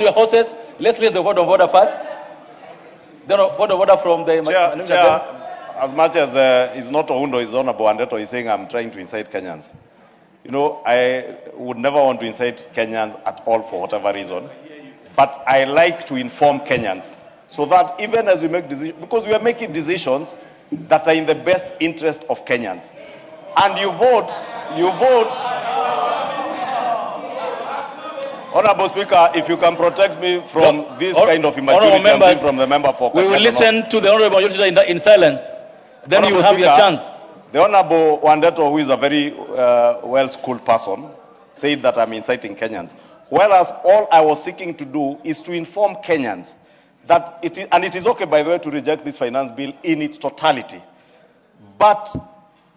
Your horses. Let's read the word of order first. The word of order from the Chair, as much as it's not Oundo, it's Honorable Wandeto is saying I'm trying to incite Kenyans. You know, I would never want to incite Kenyans at all for whatever reason. But I like to inform Kenyans so that even as we make decisions, because we are making decisions that are in the best interest of Kenyans. And you vote. Honorable Speaker, if you can protect me from this kind of immaturity members, from the member for we will listen to the Honorable Leader in silence. Then you will have your chance. The Honorable Wandeto, who is a very well-schooled person, said that I'm inciting Kenyans. Whereas all I was seeking to do is to inform Kenyans that it is okay, by the way, to reject this finance bill in its totality. But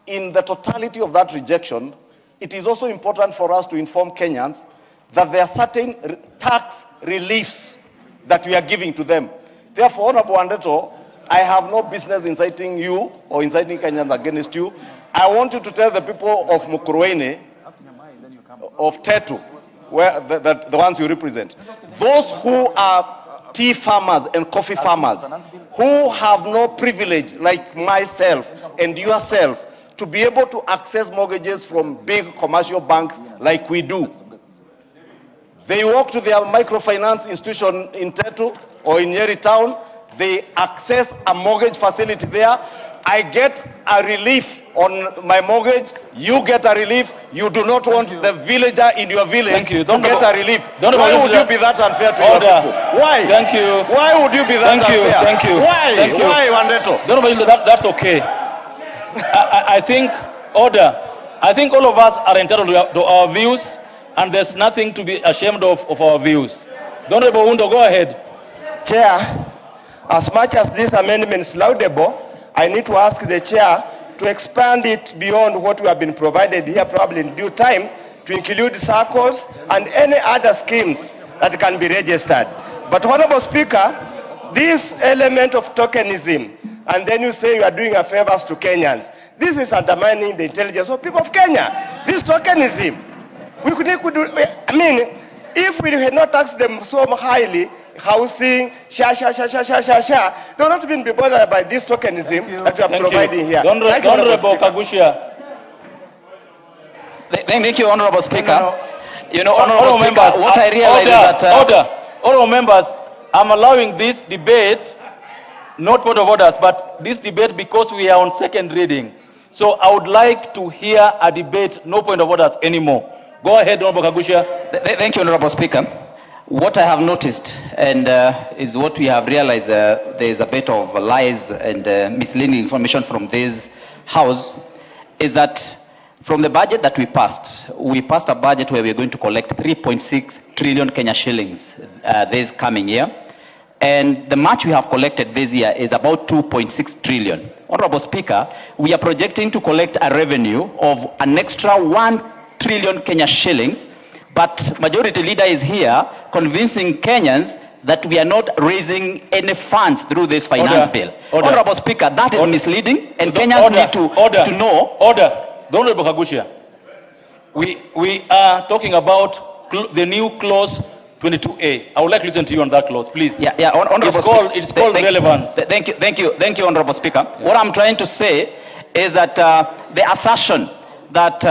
in the totality of that rejection, it is also important for us to inform Kenyans that there are certain tax reliefs that we are giving to them. Therefore, Honorable Wandeto, I have no business inciting you or inciting Kenyans against you. I want you to tell the people of Mukurweini, of Tetu, where the ones you represent, those who are tea farmers and coffee farmers, who have no privilege like myself and yourself to be able to access mortgages from big commercial banks like we do. They walk to their microfinance institution in Tetu or in Nyeri town. They access a mortgage facility there. I get a relief on my mortgage. You get a relief. You do not want the villager in your village to get a relief. Why would you be that unfair to your people? Why? Thank you. Why would you be that unfair? Thank you. Why? Thank you. Why, Wandeto? That's okay. I think order. I think all of us are entitled to our views, and there's nothing to be ashamed of our views. Honorable Oundo, go ahead. Chair, as much as this amendment is laudable, I need to ask the chair to expand it beyond what we have been provided here, probably in due time, to include circles and any other schemes that can be registered. But Honorable Speaker, this element of tokenism, and then you say you are doing a favors to Kenyans, this is undermining the intelligence of people of Kenya. This tokenism, if we had not taxed them so highly, housing, they will not even be bothered by this tokenism that we are providing here. Honorable Kagushia. Thank you, Honorable Speaker. You know, Honorable members, what I realize is that... Honorable members, I'm allowing this debate, not point of orders, but this debate because we are on second reading. So I would like to hear a debate, no point of orders anymore. Go ahead, Honorable Kagushia. Thank you, Honorable Speaker. What I have noticed and is what we have realized, there is a bit of lies and misleading information from this House, is that from the budget that we passed a budget where we are going to collect 3.6 trillion Kenya shillings this coming year. And the much we have collected this year is about 2.6 trillion. Honorable Speaker, we are projecting to collect a revenue of an extra 1 trillion Kenya shillings, but Majority Leader is here convincing Kenyans that we are not raising any funds through this finance bill. Honorable Speaker, that is misleading, and Kenyans need to know. Honorable Kagushia, we are talking about the new clause 22A. I would like to listen to you on that clause, please. It's called relevance. Thank you, Honorable Speaker. Yeah. What I'm trying to say is that the assertion that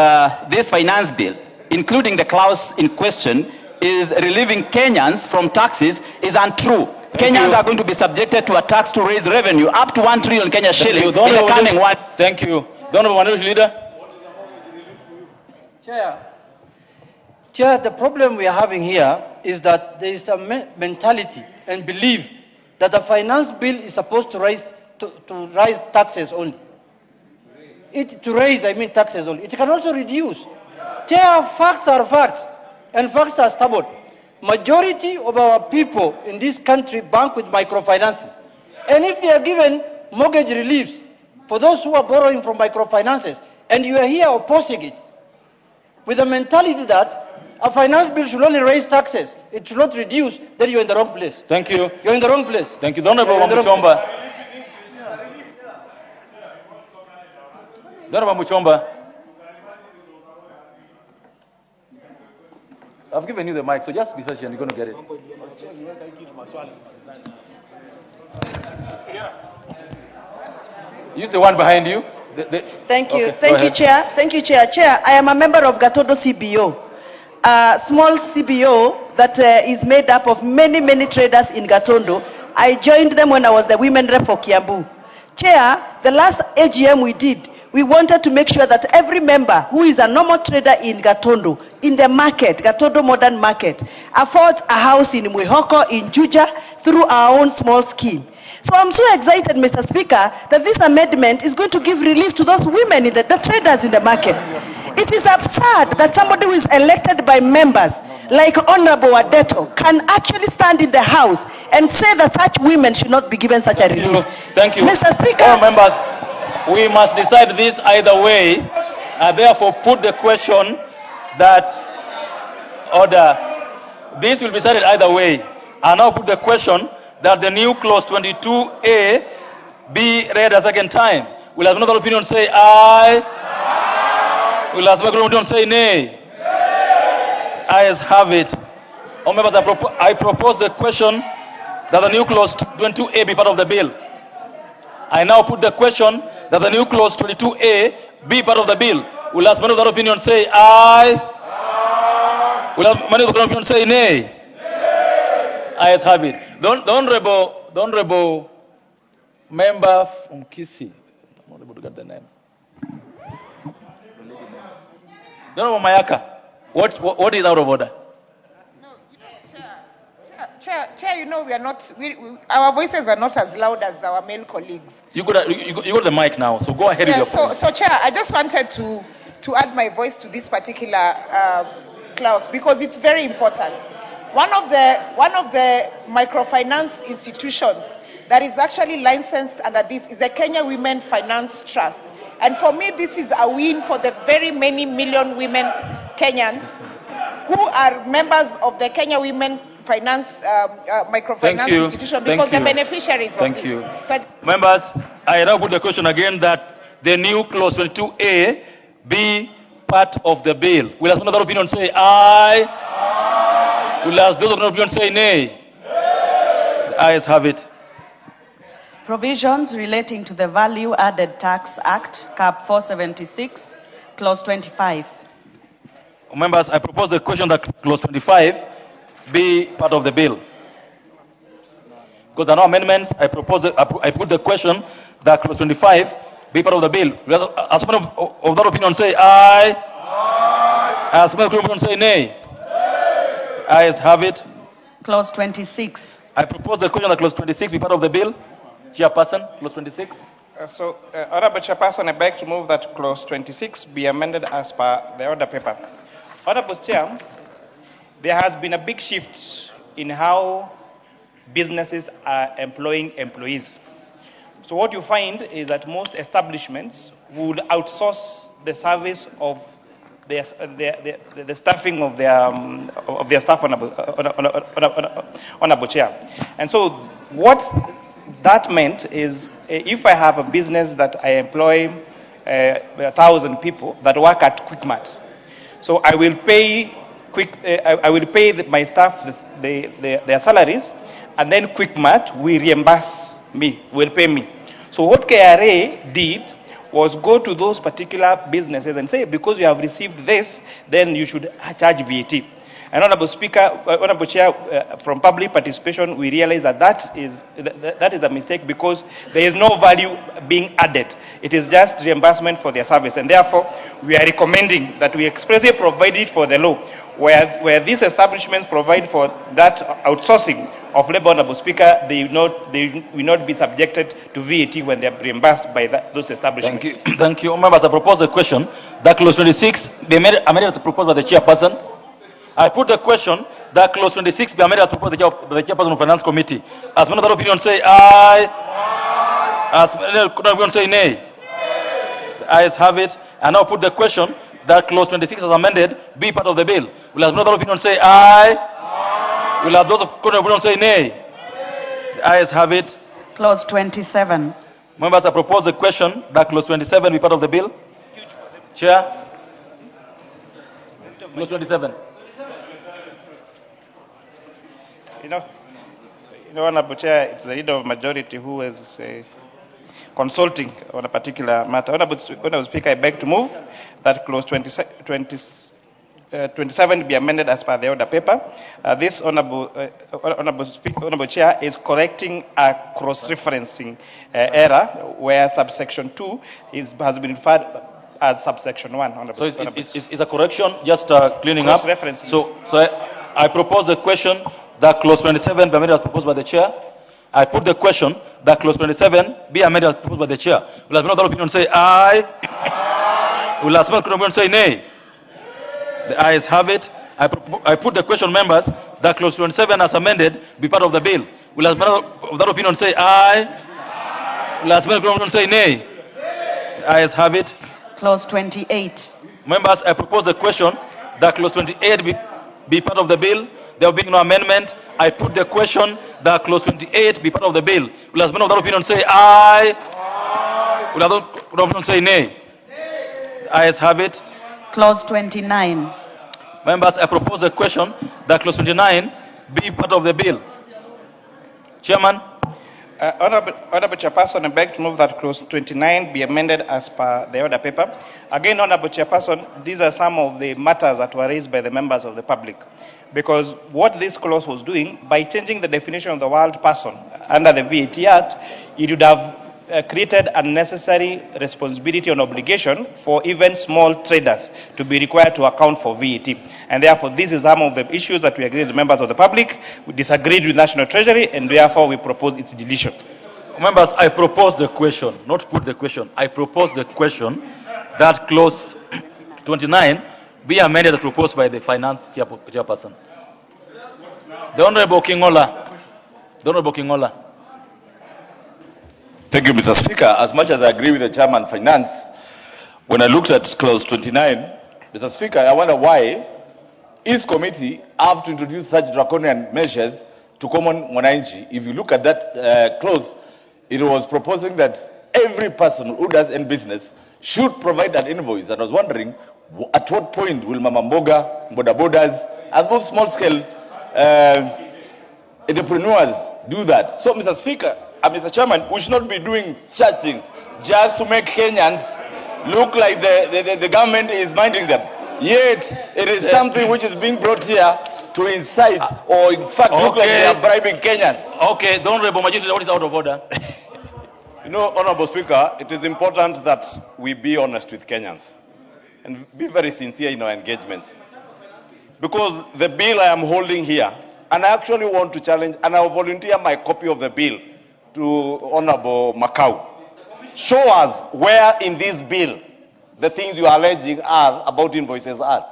this finance bill, including the clause in question, is relieving Kenyans from taxes is untrue. Kenyans are going to be subjected to a tax to raise revenue up to 1 trillion Kenya shillings in the coming one. Thank you. Honorable Leader. Chair, the problem we are having here is that there is a mentality and belief that the finance bill is supposed to raise taxes only. Taxes only. It can also reduce. Chair, facts are facts, and facts are stubborn. Majority of our people in this country bank with microfinancing. And if they are given mortgage reliefs for those who are borrowing from microfinances, and you are here opposing it, with the mentality that a finance bill should only raise taxes, it should not reduce, then you're in the wrong place. Thank you. You're in the wrong place. Thank you. Honorable Muchomba. Honorable Muchomba. I've given you the mic, so just be patient, you're going to get it. Use the one behind you. Thank you. Okay, Thank you, Chair. Thank you, Chair. Chair, I am a member of Gatondo CBO, a small CBO that is made up of many, many traders in Gatondo. I joined them when I was the women rep for Kiambu. Chair, the last AGM we did, we wanted to make sure that every member who is a normal trader in Gatondo, in the market, Gatondo Modern Market, affords a house in Mwihoko, in Juja, through our own small scheme. So I'm so excited, Mr. Speaker, that this amendment is going to give relief to those women, the traders in the market. It is absurd that somebody who is elected by members, like Honorable Adeto, can actually stand in the House and say that such women should not be given such a relief. Thank you. Mr. Speaker. All members, we must decide this either way. I therefore put the question that order. This will be decided either way. I now put the question that the new clause 22A be read a second time. Will have another opinion say aye? Aye. Will have another opinion say nay? Nay. Ayes have it. All members, I propose the question that the new clause 22A be part of the bill. I now put the question that the new clause 22A be part of the bill. Will have another opinion say aye? Aye. Will have another opinion say nay? Ayes have it. The honorable member from Kisii. I'm not able to get the name. The honorable Mayaka. What is out of order? No, Chair, you know we are not. Our voices are not as loud as our male colleagues. You got the mic now, so go ahead with your point. So Chair, I just wanted to add my voice to this particular clause because it's very important. One of the microfinance institutions that is actually licensed under this is the Kenya Women Finance Trust. And for me, this is a win for the very many million women Kenyans who are members of the Kenya Women Finance Microfinance Institution because they're beneficiaries of this. So members, I now put the question again that the new clause 22A be part of the bill. Will have another opinion say aye? Will ask those of you say nay? The ayes have it. Provisions relating to the Value Added Tax Act, Cap 476, Clause 25. Members, I propose the question that Clause 25 be part of the bill. Because there are no amendments, I put the question that Clause 25 be part of the bill. As one of that opinion say aye? Aye. As one of that opinion say nay? Ayes have it. Clause 26. I propose the question that Clause 26 be part of the bill. Chairperson, Clause 26. Honorable Chairperson, I beg to move that Clause 26 be amended as per the order paper. Honorable Chair, there has been a big shift in how businesses are employing employees. So what you find is that most establishments would outsource the service of the staffing of their staff on a chair. And so what that meant is if I have a business that I employ 1,000 people that work at QuickMart, so I will pay my staff their salaries, and then QuickMart will reimburse me, will pay me. So what KRA did was go to those particular businesses and say, because you have received this, then you should charge VAT. And Honorable Chair, from public participation, we realize that is a mistake because there is no value being added. It is just reimbursement for their service. And therefore, we are recommending that we expressly provide it for the law, where these establishments provide for that outsourcing of labor, Honorable Speaker, they will not be subjected to VAT when they are reimbursed by those establishments. Thank you. Thank you. Members, I propose the question that Clause 26 be amended as proposed by the Chairperson. I put the question that Clause 26 be amended as proposed by the Chairperson of the Finance Committee. As many other opinions say aye. Aye. As many other opinions say nay. Aye. The ayes have it. I now put the question that Clause 26 as amended be part of the bill. Will as many other opinions say aye? Aye. Will have those opinions say nay? Nay. The ayes have it. Clause 27. Members, I propose the question that Clause 27 be part of the bill. Chair. Clause 27. Honorable Chair, it's the leader of majority who is consulting on a particular matter. Honorable Speaker, I beg to move that clause 27 be amended as per the order paper. This Honorable Chair is correcting a cross-referencing error where subsection 2 has been referred as subsection 1. So it's a correction, just cleaning up. So I propose the question that clause 27 be amended as proposed by the chair. I put the question that clause 27 be amended as proposed by the chair. Will another opinion say aye? Will another opinion say nay? The ayes have it. I put the question, members, that clause 27 as amended be part of the bill. Will another opinion say aye? Will another opinion say nay? The ayes have it. Clause 28. Members, I propose the question that clause 28 be part of the bill. There will be no amendment. I put the question that clause 28 be part of the bill. Will as many of that opinion say aye? Will other opinion say nay? The ayes have it. Clause 29. Members, I propose the question that clause 29 be part of the bill. Chairman. Honorable Chairperson, I beg to move that clause 29 be amended as per the order paper. Again, Honorable Chairperson, these are some of the matters that were raised by the members of the public. Because what this clause was doing, by changing the definition of the word person under the VAT Act, it would have created unnecessary responsibility and obligation for even small traders to be required to account for VAT. And therefore, this is some of the issues that we agreed with the members of the public. We disagreed with National Treasury, and therefore we propose its deletion. Members, I propose the question, not put the question. I propose the question that clause 29 be amended as proposed by the finance chairperson. The Honorable Kingola. Thank you, Mr. Speaker. As much as I agree with the chairman finance, when I looked at clause 29, Mr. Speaker, I wonder why each committee have to introduce such draconian measures to common mwananchi. If you look at that clause, it was proposing that every person who does any business should provide an invoice. And I was wondering, at what point will Mama Mboga, Boda Bodas, and those small-scale entrepreneurs do that? So, Mr. Speaker, Mr. Chairman, we should not be doing such things just to make Kenyans look like the government is minding them. Yet, it is something which is being brought here to incite or, in fact, look like they are bribing Kenyans. Okay, the Honorable Majority, what is out of order? Honorable Speaker, it is important that we be honest with Kenyans and be very sincere in our engagements. Because the bill I am holding here, and I actually want to challenge, and I will volunteer my copy of the bill to Honorable Makau. Show us where in this bill the things you are alleging are about invoices are.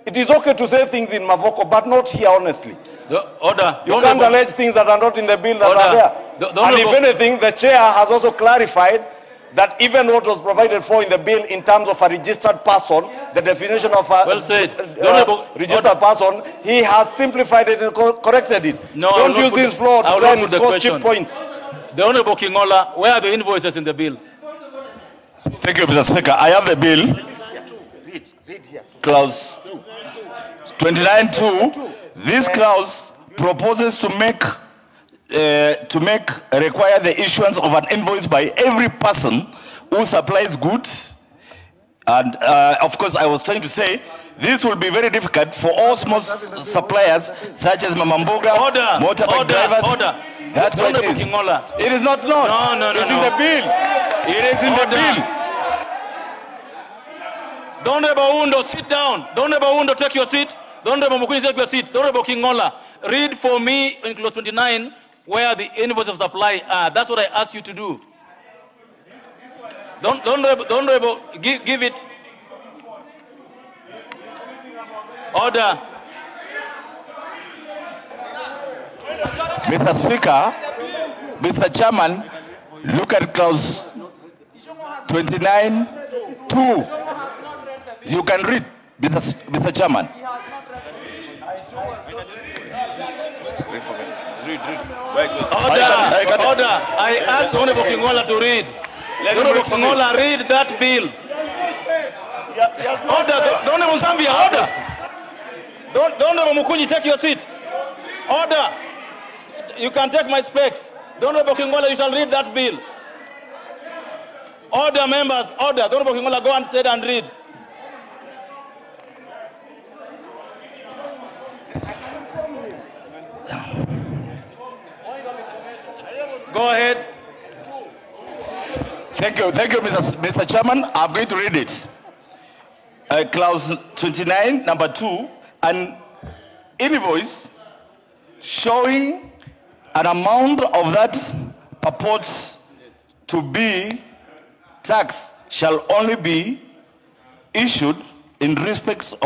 It is okay to say things in Mavoko, but not here, honestly. You can't allege things that are not in the bill that are there. And if anything, the chair has also clarified that even what was provided for in the bill in terms of a registered person, the definition of a registered person, he has simplified it and corrected it. Don't use this floor to try and score cheap points. The Honorable Kingola, where are the invoices in the bill? Thank you, Mr. Speaker. I have the bill. Read here. Clause 29.2. This clause proposes to require the issuance of an invoice by every person who supplies goods. And of course, I was trying to say this will be very difficult for all small suppliers such as Mamamboga, motorbike drivers. That's what it is. It is not. No. It's in the bill. It is in the bill. The Honorable Undo, sit down. The Honorable Undo, take your seat. The Honorable Mukuni, take your seat. The Honorable Kingola, read for me in clause 29 where the invoices of supply are. That's what I asked you to do. The Honorable, give it. Order. Mr. Speaker, Mr. Chairman, look at clause 29.2. You can read, Mr. Chairman. Read. Order. I asked Honorable Kingola to read. Honorable Kingola, read that bill. Order. The Honorable Zambia, order. The Honorable Mukunyi, take your seat. Order. You can take my specs. The Honorable Kingola, you shall read that bill. Order, members, order. The Honorable Kingola, go and sit and read. Go ahead. Thank you, Mr. Chairman. I'm going to read it. Clause 29, number 2, an invoice showing an amount of that purports to be tax shall only be issued in respect of